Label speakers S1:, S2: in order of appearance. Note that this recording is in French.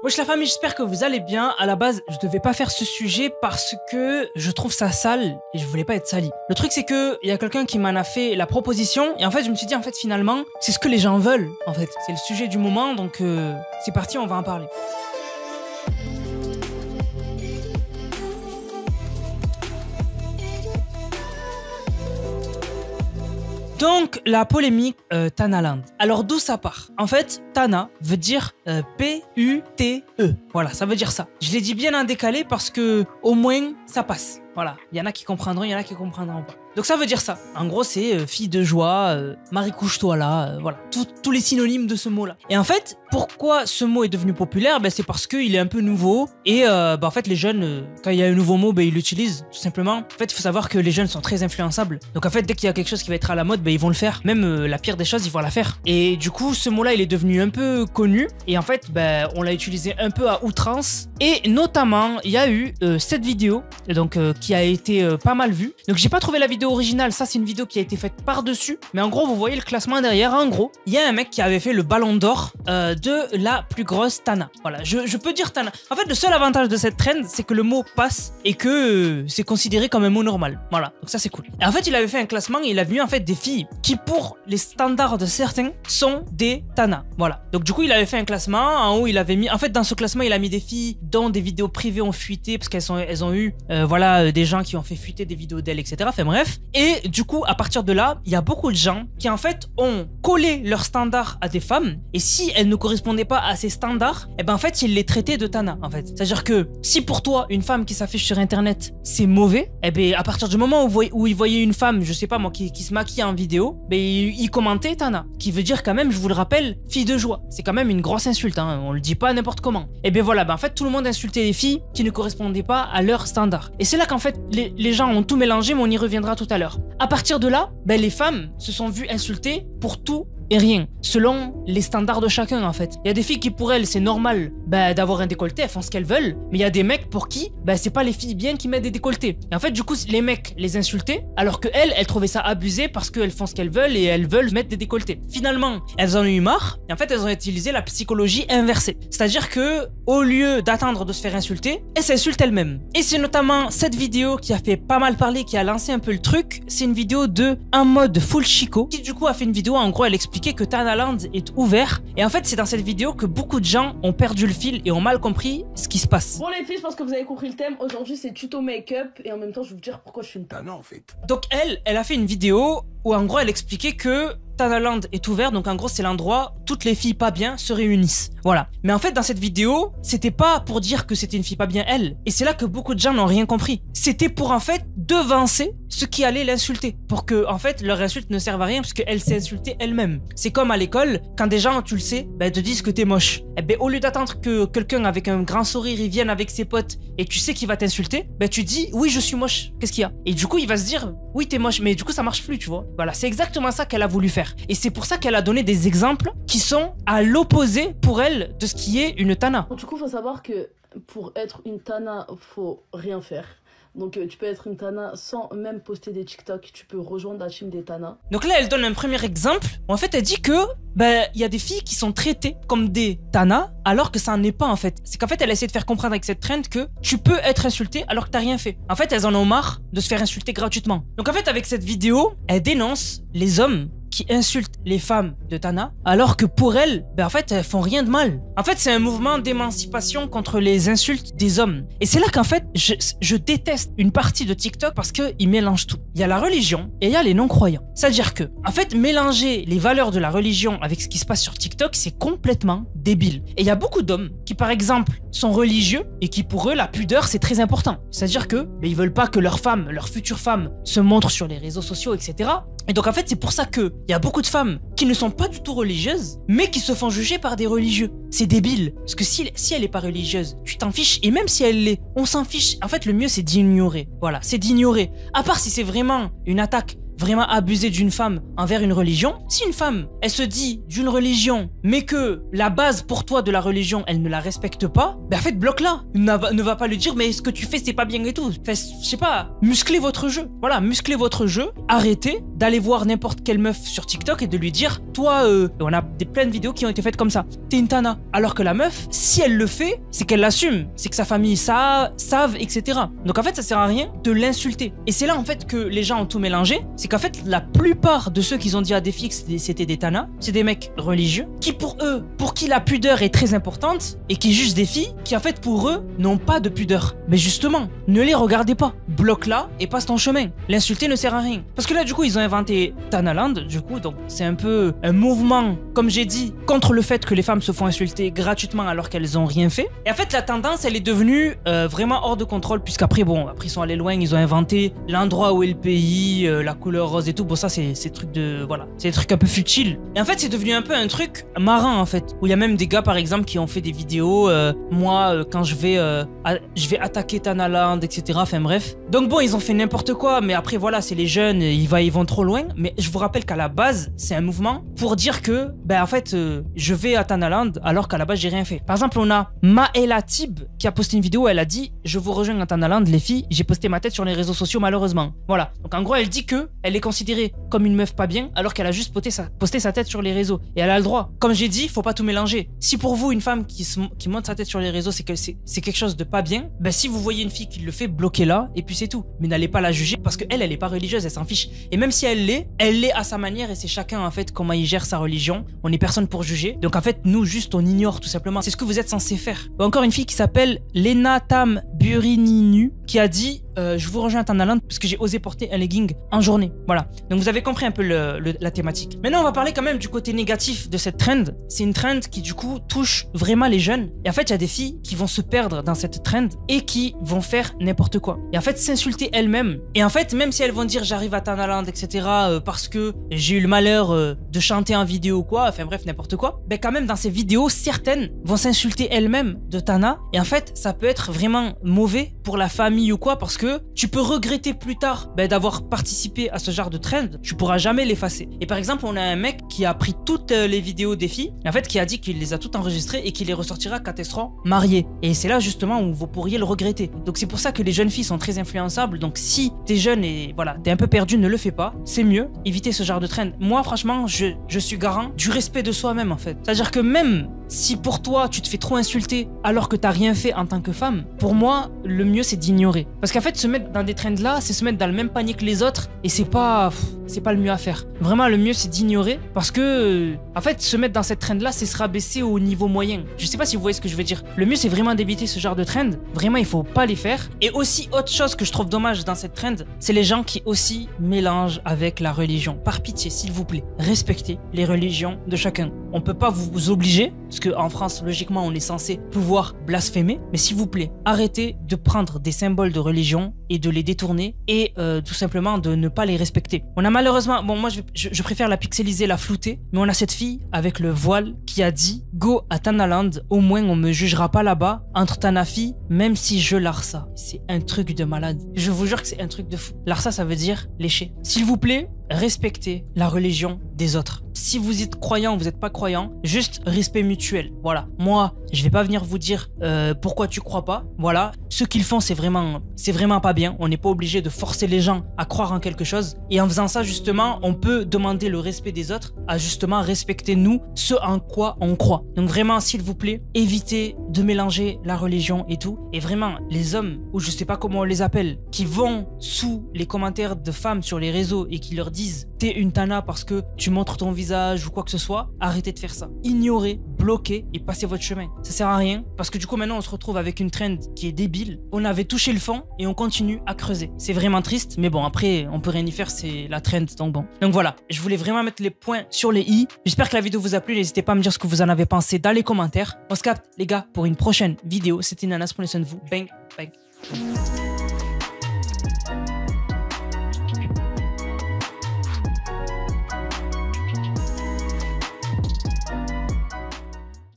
S1: Wesh la famille, j'espère que vous allez bien. À la base, je devais pas faire ce sujet parce que je trouve ça sale et je voulais pas être sali. Le truc c'est que il y a quelqu'un qui m'en a fait la proposition et en fait je me suis dit en fait finalement c'est ce que les gens veulent en fait. C'est le sujet du moment donc c'est parti, on va en parler. Donc, la polémique Tanaland. Alors, d'où ça part? En fait, Tana veut dire P-U-T-E. Voilà, ça veut dire ça. Je l'ai dit bien en décalé parce que, au moins, ça passe. Voilà, il y en a qui comprendront, il y en a qui comprendront pas. Donc ça veut dire ça. En gros, c'est fille de joie, Marie couche-toi là, voilà. Tous les synonymes de ce mot-là. Et en fait, pourquoi ce mot est devenu populaire? C'est parce qu'il est un peu nouveau. Et en fait, les jeunes, quand il y a un nouveau mot, ils l'utilisent, tout simplement. En fait, il faut savoir que les jeunes sont très influençables. Donc en fait, dès qu'il y a quelque chose qui va être à la mode, ils vont le faire. Même la pire des choses, ils vont la faire. Et du coup, ce mot-là, il est devenu un peu connu. Et en fait, on l'a utilisé un peu à outrance. Et notamment, il y a eu cette vidéo, donc qui a été pas mal vue. Donc j'ai pas trouvé la vidéo originale, ça c'est une vidéo qui a été faite par-dessus. Mais en gros, vous voyez le classement derrière. En gros, il y a un mec qui avait fait le ballon d'or de la plus grosse Tana. Voilà, je peux dire Tana. En fait, le seul avantage de cette trend, c'est que le mot passe et que c'est considéré comme un mot normal. Voilà, donc ça c'est cool. Et en fait, il avait fait un classement et il a vu en fait des filles qui, pour les standards de certains, sont des Tana. Voilà. Donc du coup, il avait fait un classement. En haut, il avait mis... En fait, dans ce classement, il a mis des filles dont des vidéos privées ont fuité parce qu'elles ont eu des gens qui ont fait fuiter des vidéos d'elles, etc. Enfin bref. Et du coup, à partir de là, il y a beaucoup de gens qui en fait ont collé leurs standards à des femmes. Et si elles ne correspondaient pas à ces standards, en fait, ils les traitaient de Tana. En fait, c'est-à-dire que si pour toi une femme qui s'affiche sur internet c'est mauvais, à partir du moment où ils voyaient une femme, je sais pas moi, qui se maquille en vidéo, ils commentaient Tana, qui veut dire quand même, je vous le rappelle, fille de joie. C'est quand même une grosse insulte, hein. On le dit pas n'importe comment. Voilà, en fait, tout le monde insultait les filles qui ne correspondaient pas à leurs standards. Et c'est là qu'en fait, les gens ont tout mélangé, mais on y reviendra tout à l'heure. À partir de là, les femmes se sont vues insultées pour tout et rien, selon les standards de chacun en fait. Il y a des filles qui pour elles c'est normal d'avoir un décolleté, elles font ce qu'elles veulent, mais il y a des mecs pour qui c'est pas les filles bien qui mettent des décolletés. Et en fait du coup les mecs les insultaient, alors que elles trouvaient ça abusé parce qu'elles font ce qu'elles veulent et elles veulent mettre des décolletés. Finalement elles en ont eu marre et en fait elles ont utilisé la psychologie inversée. C'est-à-dire que au lieu d'attendre de se faire insulter, elles s'insultent elles-mêmes. Et c'est notamment cette vidéo qui a fait pas mal parler, qui a lancé un peu le truc. C'est une vidéo de Un Mode Full Chico qui du coup a fait une vidéo, en gros elle explique que Tanaland est ouvert et en fait c'est dans cette vidéo que beaucoup de gens ont perdu le fil et ont mal compris ce qui se passe.
S2: Bon les filles, je pense que vous avez compris le thème. Aujourd'hui c'est tuto make-up et en même temps je vais vous dire pourquoi je suis une Tana en fait.
S1: Donc elle a fait une vidéo où en gros elle expliquait que Tanaland est ouvert, donc en gros c'est l'endroit où toutes les filles pas bien se réunissent. Voilà. Mais en fait dans cette vidéo, c'était pas pour dire que c'était une fille pas bien elle. Et c'est là que beaucoup de gens n'ont rien compris. C'était pour en fait devancer ceux qui allaient l'insulter. Pour que en fait leur insulte ne serve à rien parce qu'elle s'est insultée elle-même. C'est comme à l'école, quand des gens, tu le sais, te disent que t'es moche. Au lieu d'attendre que quelqu'un avec un grand sourire il vienne avec ses potes et tu sais qu'il va t'insulter, tu dis oui je suis moche, qu'est-ce qu'il y a? Et du coup il va se dire oui t'es moche, mais du coup ça marche plus, tu vois. Voilà, c'est exactement ça qu'elle a voulu faire. Et c'est pour ça qu'elle a donné des exemples qui sont à l'opposé pour elle de ce qui est une Tana.
S2: Du coup, faut savoir que pour être une Tana, faut rien faire. Donc tu peux être une Tana sans même poster des TikTok, tu peux rejoindre la team des Tana.
S1: Donc là elle donne un premier exemple où en fait elle dit que il y a des filles qui sont traitées comme des Tana alors que ça n'en est pas en fait. C'est qu'en fait elle essaie de faire comprendre avec cette trend que tu peux être insulté alors que t'as rien fait. En fait elles en ont marre de se faire insulter gratuitement. Donc en fait avec cette vidéo elle dénonce les hommes qui insultent les femmes de Tana alors que pour elles, en fait, elles font rien de mal. En fait, c'est un mouvement d'émancipation contre les insultes des hommes. Et c'est là qu'en fait, je déteste une partie de TikTok parce qu'ils mélangent tout. Il y a la religion et il y a les non-croyants. C'est-à-dire que, en fait, mélanger les valeurs de la religion avec ce qui se passe sur TikTok, c'est complètement débile. Et il y a beaucoup d'hommes qui, par exemple, sont religieux et qui, pour eux, la pudeur, c'est très important. C'est-à-dire que, ils veulent pas que leur femme, leur future femme, se montre sur les réseaux sociaux, etc. Et donc en fait c'est pour ça que il y a beaucoup de femmes qui ne sont pas du tout religieuses mais qui se font juger par des religieux. C'est débile parce que si elle est pas religieuse, tu t'en fiches, et même si elle l'est, on s'en fiche. En fait le mieux c'est d'ignorer. Voilà, c'est d'ignorer. À part si c'est vraiment une attaque vraiment abuser d'une femme envers une religion, si une femme, elle se dit d'une religion, mais que la base pour toi de la religion, elle ne la respecte pas, ben en fait, bloque-la. Ne va pas lui dire, mais ce que tu fais, c'est pas bien et tout. Fait, je sais pas, musclez votre jeu. Voilà, musclez votre jeu. Arrêtez d'aller voir n'importe quelle meuf sur TikTok et de lui dire, toi, on a plein de vidéos qui ont été faites comme ça. T'es une tana. Alors que la meuf, si elle le fait, c'est qu'elle l'assume. C'est que sa famille savent, etc. Donc en fait, ça sert à rien de l'insulter. Et c'est là en fait que les gens ont tout mélangé. C'est qu'en fait, la plupart de ceux qui ont dit à des filles que c'était des tanas, c'est des mecs religieux qui pour eux, pour qui la pudeur est très importante et qui jugent des filles qui en fait pour eux n'ont pas de pudeur. Mais justement, ne les regardez pas. Bloque-la et passe ton chemin. L'insulter ne sert à rien. Parce que là, du coup, ils ont inventé Tanaland, du coup, donc c'est un peu un mouvement, comme j'ai dit, contre le fait que les femmes se font insulter gratuitement alors qu'elles ont rien fait. Et en fait, la tendance, elle est devenue vraiment hors de contrôle, puisqu'après, après ils sont allés loin, ils ont inventé l'endroit où est le pays, la couleur rose et tout. Bon, ça, c'est des trucs de, voilà, c'est des trucs un peu futiles. Et en fait, c'est devenu un peu un truc marrant, en fait, où il y a même des gars, par exemple, qui ont fait des vidéos, quand je vais attaquer Tanaland, etc. Enfin bref. Donc bon, ils ont fait n'importe quoi, mais après voilà, c'est les jeunes, ils vont trop loin. Mais je vous rappelle qu'à la base, c'est un mouvement pour dire que, en fait, je vais à Tanaland alors qu'à la base, j'ai rien fait. Par exemple, on a Maëla Tib qui a posté une vidéo, elle a dit, je vous rejoins à Tanaland, les filles, j'ai posté ma tête sur les réseaux sociaux malheureusement. Voilà. Donc en gros, elle dit que elle est considérée comme une meuf pas bien alors qu'elle a juste posté sa tête sur les réseaux. Et elle a le droit. Comme j'ai dit, faut pas tout mélanger. Si pour vous, une femme qui monte sa tête sur les réseaux, c'est quelque chose de pas bien, si vous voyez une fille qui le fait, bloquez-la et puis c'est tout. Mais n'allez pas la juger parce qu'elle est pas religieuse, elle s'en fiche. Et même si elle l'est à sa manière et c'est chacun en fait comment il gère sa religion. On n'est personne pour juger. Donc en fait, nous juste on ignore tout simplement. C'est ce que vous êtes censé faire. Encore une fille qui s'appelle Lena Tam Burininu qui a dit je vous rejoins à Tanaland parce que j'ai osé porter un legging en journée. Voilà. Donc vous avez compris un peu la thématique. Maintenant, on va parler quand même du côté négatif de cette trend. C'est une trend qui du coup touche vraiment les jeunes. Et en fait, il y a des filles qui vont se perdre dans cette trend et qui vont faire n'importe quoi. Et en fait, s'insulter elles-mêmes. Et en fait, même si elles vont dire j'arrive à Tanaland, etc. Parce que j'ai eu le malheur de chanter en vidéo ou quoi, enfin bref, n'importe quoi. Quand même, dans ces vidéos, certaines vont s'insulter elles-mêmes de Tana. Et en fait, ça peut être vraiment mauvais pour la famille ou quoi parce que tu peux regretter plus tard d'avoir participé à ce genre de trend. Tu pourras jamais l'effacer. Et par exemple, on a un mec qui a pris toutes les vidéos des filles, en fait, qui a dit qu'il les a toutes enregistrées et qu'il les ressortira quand elles seront mariées. Et c'est là justement où vous pourriez le regretter. Donc c'est pour ça que les jeunes filles sont très influençables. Donc si t'es jeune et voilà, t'es un peu perdu, ne le fais pas. C'est mieux. Évitez ce genre de trend. Moi, franchement, je suis garant du respect de soi-même en fait. C'est-à-dire que même si pour toi, tu te fais trop insulter alors que t'as rien fait en tant que femme, pour moi, le mieux c'est d'ignorer. Parce qu'en fait, se mettre dans des trends là, c'est se mettre dans le même panier que les autres et c'est pas le mieux à faire. Vraiment, le mieux c'est d'ignorer parce que, en fait, se mettre dans cette trend là, c'est se rabaisser au niveau moyen. Je sais pas si vous voyez ce que je veux dire. Le mieux c'est vraiment d'éviter ce genre de trend. Vraiment, il faut pas les faire. Et aussi, autre chose que je trouve dommage dans cette trend, c'est les gens qui aussi mélangent avec la religion. Par pitié, s'il vous plaît, respectez les religions de chacun. On peut pas vous obliger, parce qu'en France, logiquement, on est censé pouvoir blasphémer, mais s'il vous plaît, arrêtez de prendre des symboles de religion et de les détourner et tout simplement de ne pas les respecter. On a malheureusement, bon moi je préfère la pixeliser, la flouter, mais on a cette fille avec le voile qui a dit « Go à Tanaland, au moins on me jugera pas là-bas, entre Tanafi, même si je larsa ». C'est un truc de malade. Je vous jure que c'est un truc de fou. Larsa, ça veut dire lécher. S'il vous plaît, respectez la religion des autres. Si vous êtes croyant ou vous n'êtes pas croyant, juste respect mutuel. Voilà. Moi, je vais pas venir vous dire pourquoi tu crois pas. Voilà. Ce qu'ils font, c'est vraiment pas bien. On n'est pas obligé de forcer les gens à croire en quelque chose. Et en faisant ça, justement, on peut demander le respect des autres à justement respecter nous ce en quoi on croit. Donc vraiment, s'il vous plaît, évitez de mélanger la religion et tout. Et vraiment, les hommes, ou je sais pas comment on les appelle, qui vont sous les commentaires de femmes sur les réseaux et qui leur disent t'es une tana parce que tu montres ton visage ou quoi que ce soit, arrêtez de faire ça. Ignorez, bloquez et passez votre chemin. Ça sert à rien parce que du coup maintenant on se retrouve avec une trend qui est débile. On avait touché le fond et on continue à creuser. C'est vraiment triste, mais bon après on peut rien y faire, c'est la trend donc bon. Donc voilà, je voulais vraiment mettre les points sur les i. J'espère que la vidéo vous a plu, n'hésitez pas à me dire ce que vous en avez pensé dans les commentaires. On se capte les gars pour une prochaine vidéo. C'était Nanas, prenez soin de vous. Bang, bang.